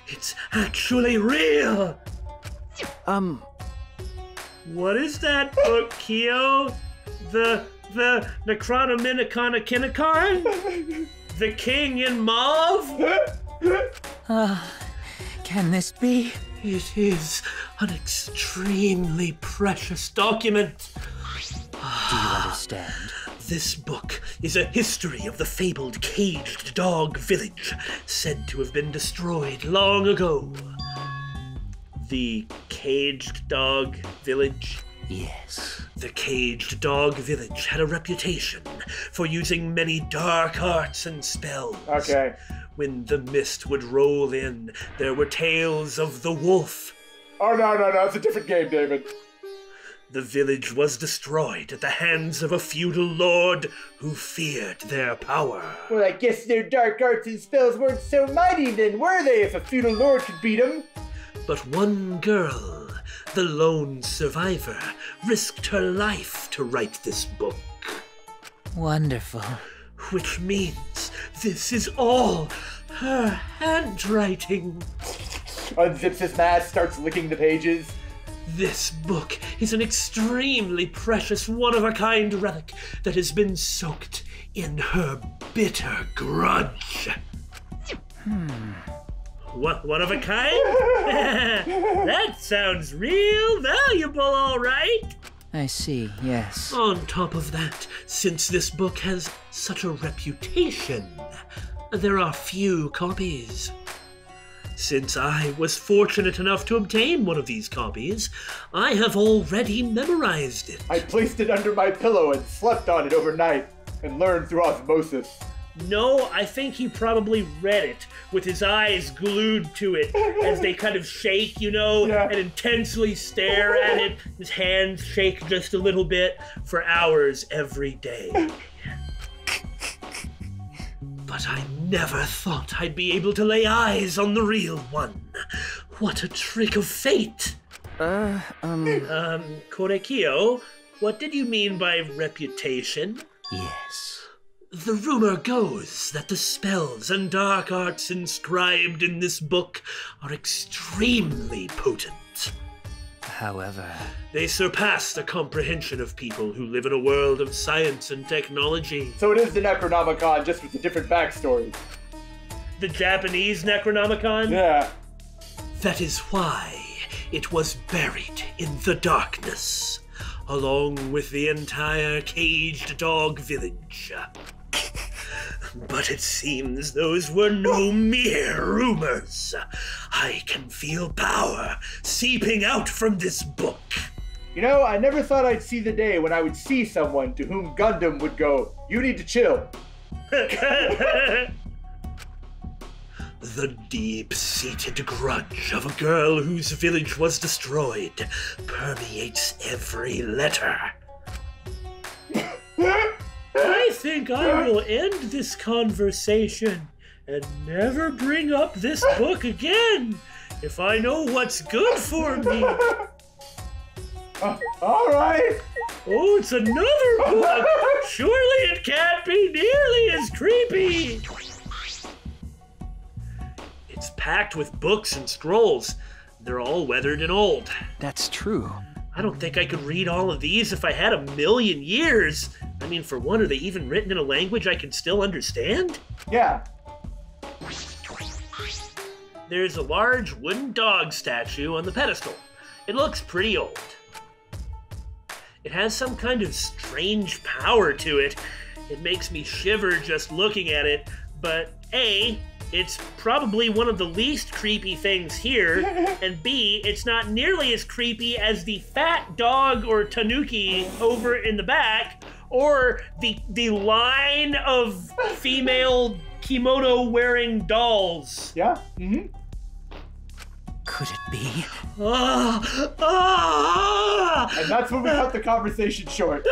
It's actually real! What is that book, Kyo? The Necronomicon? The King in Mauve? Can this be? It is an extremely precious document. Do you understand? This book is a history of the fabled caged dog village, said to have been destroyed long ago. The caged dog village? Yes. The caged dog village had a reputation for using many dark arts and spells. Okay. When the mist would roll in, there were tales of the wolf. Oh, no, it's a different game, David. The village was destroyed at the hands of a feudal lord who feared their power. Well, I guess their dark arts and spells weren't so mighty then, were they, if a feudal lord could beat them? But one girl, the lone survivor, risked her life to write this book. Wonderful. Which means this is all her handwriting. Unzips his mask, starts licking the pages. This book is an extremely precious, one-of-a-kind relic that has been soaked in her bitter grudge. What, one of a kind? That sounds real valuable, all right. I see, yes. On top of that, since this book has such a reputation, there are few copies. Since I was fortunate enough to obtain one of these copies, I have already memorized it. I placed it under my pillow and slept on it overnight, and learned through osmosis. No, I think he probably read it with his eyes glued to it as they kind of shake, you know, Yeah. and intensely stare at it. His hands shake just a little bit for hours every day. But I never thought I'd be able to lay eyes on the real one. What a trick of fate! Korekio, what did you mean by reputation? Yes. The rumor goes that the spells and dark arts inscribed in this book are extremely potent. However, They surpass the comprehension of people who live in a world of science and technology. So it is the Necronomicon, just with a different backstory. The Japanese Necronomicon? Yeah. That is why it was buried in the darkness, along with the entire caged dog village. But it seems those were no mere rumors. I can feel power seeping out from this book. You know, I never thought I'd see the day when I would see someone to whom Gundam would go, "You need to chill." The deep-seated grudge of a girl whose village was destroyed permeates every letter. I think I will end this conversation and never bring up this book again if I know what's good for me. All right. Oh, it's another book! Surely it can't be nearly as creepy! It's packed with books and scrolls. They're all weathered and old. that's true. I don't think I could read all of these if I had 1,000,000 years. I mean, for one, are they even written in a language I can still understand? Yeah. There's a large wooden dog statue on the pedestal. It looks pretty old. It has some kind of strange power to it. It makes me shiver just looking at it, but A, it's probably one of the least creepy things here, and B, it's not nearly as creepy as the fat dog or tanuki over in the back, or the line of female kimono-wearing dolls. Yeah? Mm-hmm. Could it be? And that's when we cut the conversation short.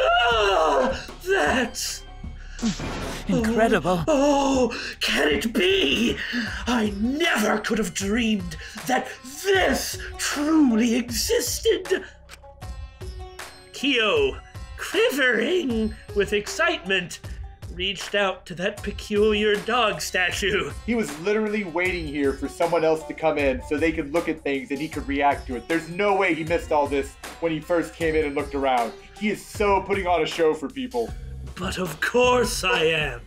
That's... Incredible. Oh, can it be? I never could have dreamed that this truly existed. Kyo, quivering with excitement, reached out to that peculiar dog statue. He was literally waiting here for someone else to come in so they could look at things and he could react to it. There's no way he missed all this when he first came in and looked around. He is so putting on a show for people. But of course I am.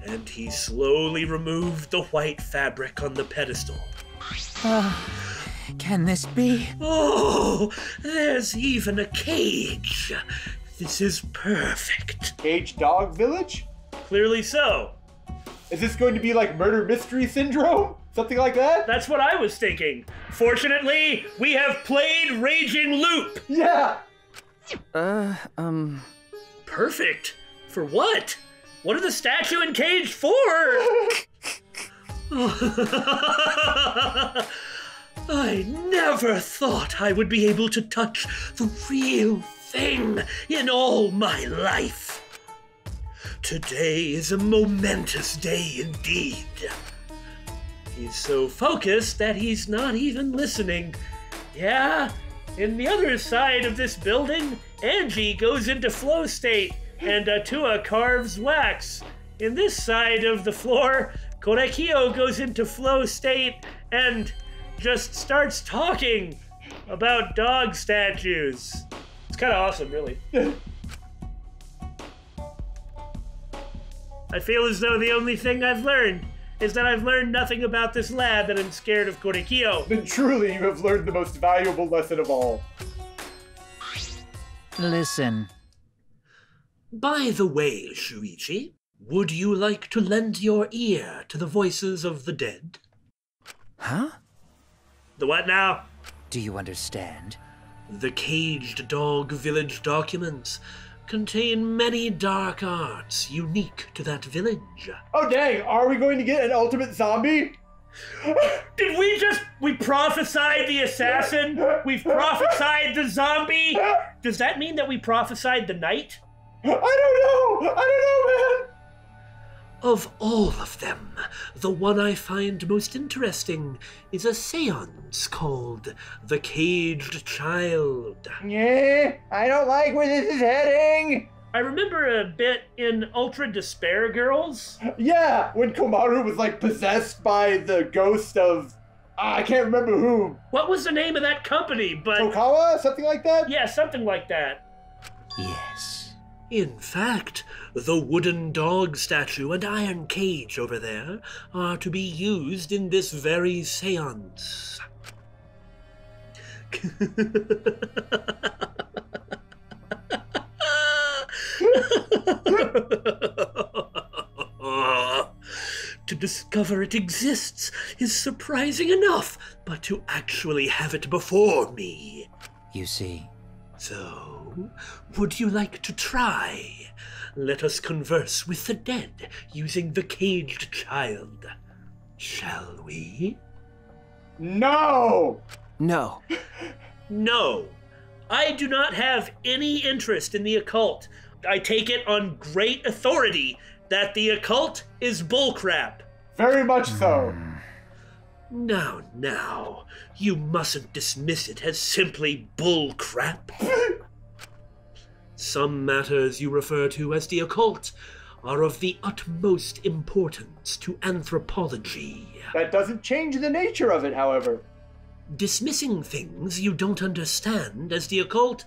And he slowly removed the white fabric on the pedestal. Can this be? Oh, there's even a cage. This is perfect. Cage Dog Village? Clearly so. Is this going to be like Murder Mystery Syndrome? Something like that? That's what I was thinking. Fortunately, we have played Raging Loop. Yeah! Perfect. For what? What are the statue and cage for? I never thought I would be able to touch the real thing in all my life. Today is a momentous day indeed. He's so focused that he's not even listening. Yeah, in the other side of this building, Angie goes into flow state and Atua carves wax. In this side of the floor, Korekio goes into flow state and just starts talking about dog statues. It's kind of awesome, really. I feel as though the only thing I've learned is that I've learned nothing about this lab and I'm scared of Korekio. Then truly you have learned the most valuable lesson of all. Listen. By the way, Shuichi, would you like to lend your ear to the voices of the dead? Huh? The what now? Do you understand? The Caged Dog Village documents contain many dark arts unique to that village. Oh dang, are we going to get an ultimate zombie? Did we prophesied the assassin? We've prophesied the zombie? Does that mean that we prophesied the knight? I don't know, man. Of all of them, the one I find most interesting is a seance called The Caged Child. Yeah, I don't like where this is heading. I remember a bit in Ultra Despair Girls. Yeah, when Komaru was like possessed by the ghost of, I can't remember whom. What was the name of that company? But Tokawa? Something like that? yeah, something like that. Yes. In fact, the wooden dog statue and iron cage over there are to be used in this very seance. To discover it exists is surprising enough, but to actually have it before me. You see, So, would you like to try? Let us converse with the dead using the caged child. Shall we? No! no. No. I do not have any interest in the occult. I take it on great authority that the occult is bullcrap. Very much so. Now, you mustn't dismiss it as simply bullcrap. Some matters you refer to as the occult are of the utmost importance to anthropology. That doesn't change the nature of it, however. Dismissing things you don't understand as the occult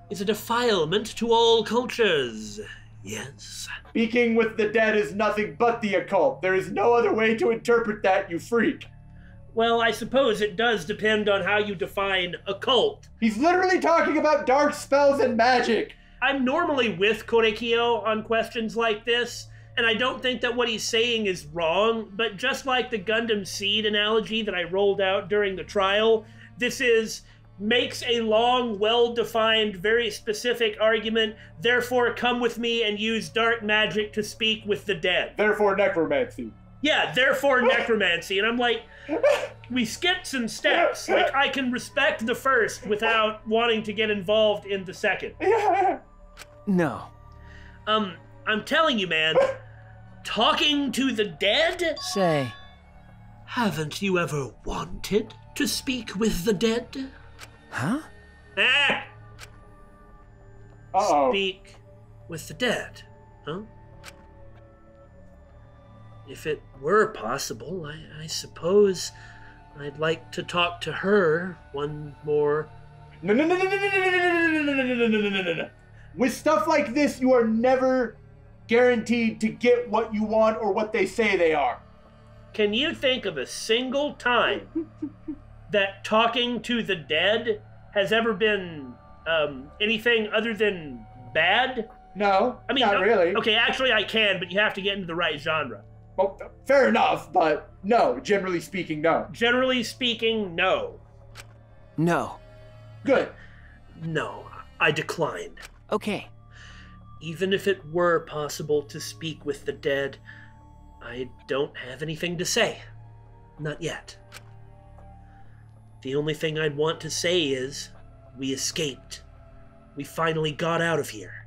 is a defilement to all cultures. Yes. Speaking with the dead is nothing but the occult. There is no other way to interpret that, you freak. Well, I suppose it does depend on how you define occult. He's literally talking about dark spells and magic. I'm normally with Korekiyo on questions like this, and I don't think that what he's saying is wrong, but just like the Gundam Seed analogy that I rolled out during the trial, this makes a long, well-defined, very specific argument, therefore come with me and use dark magic to speak with the dead. Therefore, necromancy. Yeah, therefore necromancy. And I'm like, we skipped some steps. Like, I can respect the first without wanting to get involved in the second. No. I'm telling you, man, talking to the dead? Say, Haven't you ever wanted to speak with the dead? huh? Ah! Uh-oh. Speak with the dead, huh? If it were possible, I suppose I'd like to talk to her one more. No. With stuff like this, you are never guaranteed to get what you want or what they say they are. Can you think of a single time that talking to the dead has ever been anything other than bad? No, I mean, not really. Okay, actually I can, but you have to get into the right genre. Well, fair enough, but no, generally speaking, no. Generally speaking, no. No. Good. No, I decline. Okay. Even if it were possible to speak with the dead, I don't have anything to say. Not yet. The only thing I'd want to say is, we escaped. We finally got out of here.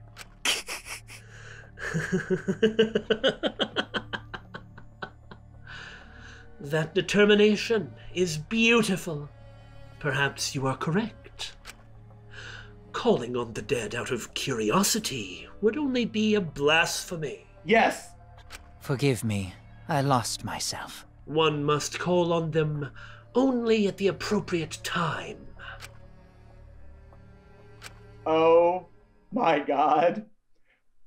That determination is beautiful. Perhaps you are correct. Calling on the dead out of curiosity would only be a blasphemy. Yes. Forgive me. I lost myself. One must call on them only at the appropriate time. Oh my god.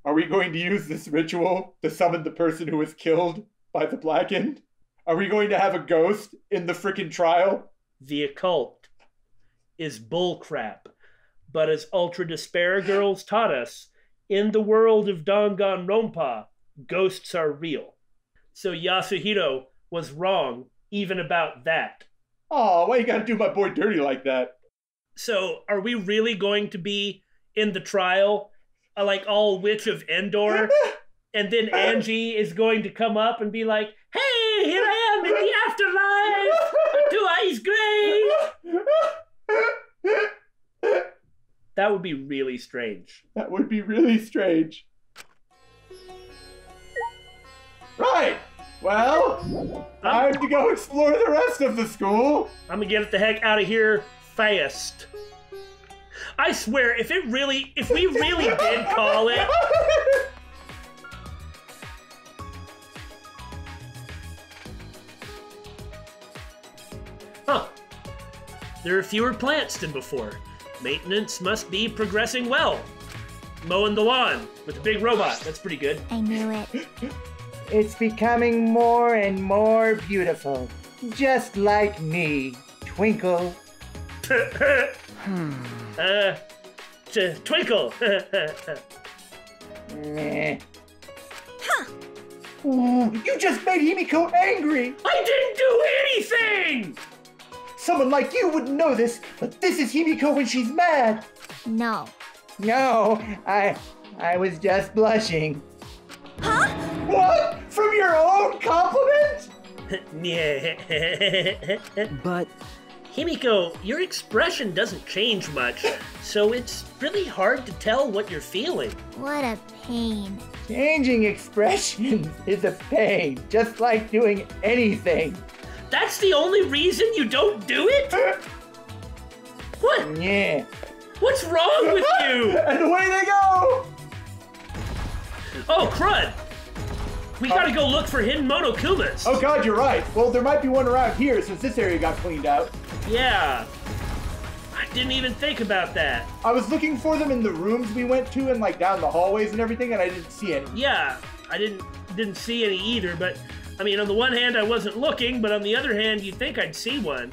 Are we going to use this ritual to summon the person who was killed by the Blackened? Are we going to have a ghost in the frickin' trial? The occult is bullcrap. But as Ultra Despair Girls taught us, in the world of Danganronpa, ghosts are real. So Yasuhiro was wrong even about that. Aw, why you gotta do my boy dirty like that? So are we really going to be in the trial, like all Witch of Endor? And then Angie is going to come up and be like, hey, here I am in the afterlife! 2 eyes gray! That would be really strange. That would be really strange. Right. Well, time to go explore the rest of the school. I'm gonna get the heck out of here fast. I swear, if we really did call it, Huh. There are fewer plants than before. Maintenance must be progressing well. Mowing the lawn with a big robot. That's pretty good. I knew it. It's becoming more and more beautiful. Just like me, Twinkle. Twinkle. Meh. Ooh, you just made Himiko angry! I didn't do anything! Someone like you wouldn't know this, but this is Himiko when she's mad. No. No, I was just blushing. Huh? What? From your own compliment? But Himiko, your expression doesn't change much, so it's really hard to tell what you're feeling. What a pain. Changing expressions is a pain, just like doing anything. That's the only reason you don't do it? What? Yeah. What's wrong with you? And away they go! Oh, crud! We gotta go look for hidden Monokumas. Oh god, you're right. Well, there might be one around here since this area got cleaned out. Yeah. I didn't even think about that. I was looking for them in the rooms we went to and like down the hallways and everything, and I didn't see any. Yeah, I didn't see any either, but I mean, on the one hand, I wasn't looking, but on the other hand, you'd think I'd see one.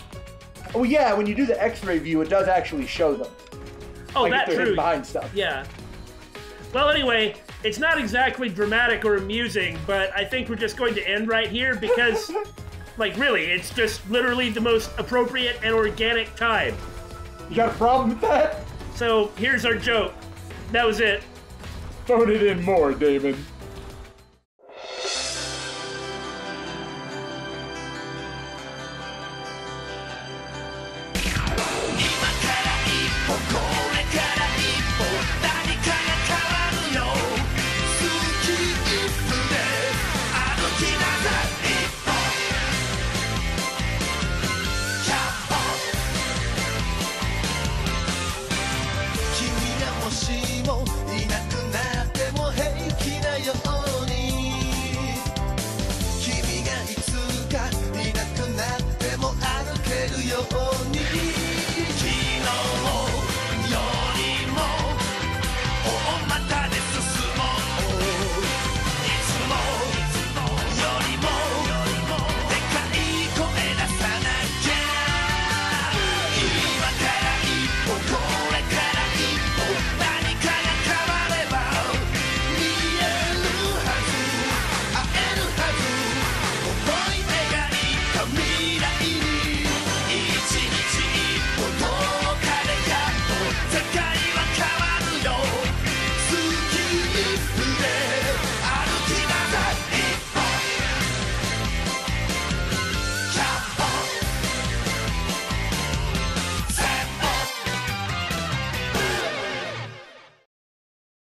Oh yeah, when you do the X-ray view, it does actually show them. Oh, like if that's they're hidden true. behind stuff. Yeah. Well, anyway, it's not exactly dramatic or amusing, but I think we're just going to end right here because, like, really, it's just literally the most appropriate and organic time. You got a problem with that? So here's our joke. That was it. Phone it in more, Damon. Yo